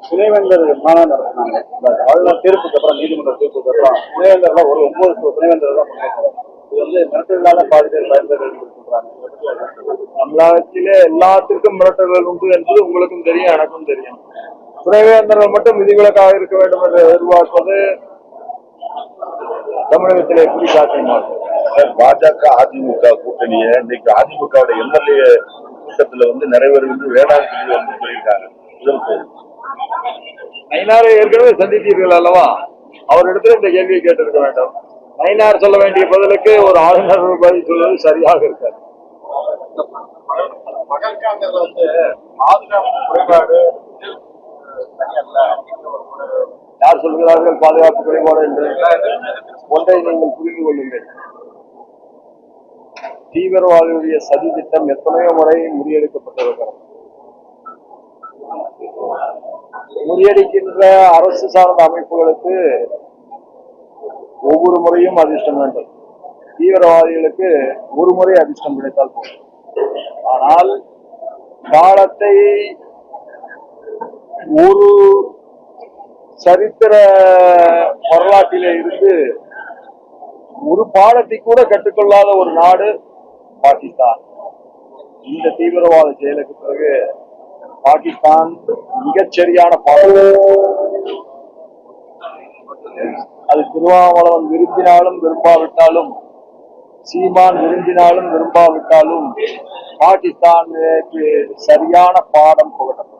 துணைவேந்தர் மாநாடு நடத்தினாங்க. ஆளுநர் தீர்ப்புக்கு அப்புறம், நீதிமன்ற தீர்ப்புக்கு அப்புறம் துணைவேந்தர்லாம் ஒரு 9 துணைவேந்தர் தான் முன்னேற்றம். இது மிரட்டலான பாதி பேர் பயன்பெற சொல்றாங்க. தமிழகத்திலே எல்லாத்திற்கும் மிரட்டல்கள் உண்டு என்பது உங்களுக்கும் தெரியும், எனக்கும் தெரியும். துணைவேந்தர்கள் மட்டும் விதிவிலக்காக இருக்க வேண்டும் என்று எதிர்பார்ப்பது தமிழகத்திலே எப்படி சாத்தியமாகும்? பாஜக அதிமுக கூட்டணியை இன்னைக்கு அதிமுக எம்எல்ஏ கூட்டத்தில் நிறைவேறுவது வேளாண் சொல்லியிருக்காங்க. நயினாரை ஏற்கனவே சந்தித்தீர்கள் அல்லவா? அவரிடத்தில் இந்த கேள்வியை கேட்டிருக்க வேண்டும். நயினார் சொல்ல வேண்டிய பதிலுக்கு ஒரு ஆளுநர் பதில் சொல்வது சரியாக இருக்காது. பாதுகாப்பு குறைபாடு யார் சொல்கிறார்கள் பாதுகாப்பு குறைபாடு என்று? ஒன்றை நீங்கள் புரிந்து கொள்ளுங்கள். தீவிரவாதிகளுடைய சதி திட்டம் எத்தனையோ முறை முறியடிக்கப்பட்டிருக்கிறது. முறியடிக்கின்ற அரசு சார்ந்த அமைப்புகளுக்கு ஒவ்வொரு முறையும் அதிர்ஷ்டம் வேண்டும். தீவிரவாதிகளுக்கு ஒரு முறை அதிர்ஷ்டம் கிடைத்தால் போதும். ஆனால் காலத்தை ஒரு சரித்திர வரலாற்றிலே இருந்து ஒரு பாடத்தை கூட கற்றுக்கொள்ளாத ஒரு நாடு பாகிஸ்தான். இந்த தீவிரவாத செயலுக்கு பிறகு பாகிஸ்தான் மிகச்சரியான பாடம். அது திருமாவளவன் விரும்பினாலும் விரும்பாவிட்டாலும், சீமான் விரும்பினாலும் விரும்பாவிட்டாலும் பாகிஸ்தானுக்கு சரியான பாடம் புகட்டப்படும்.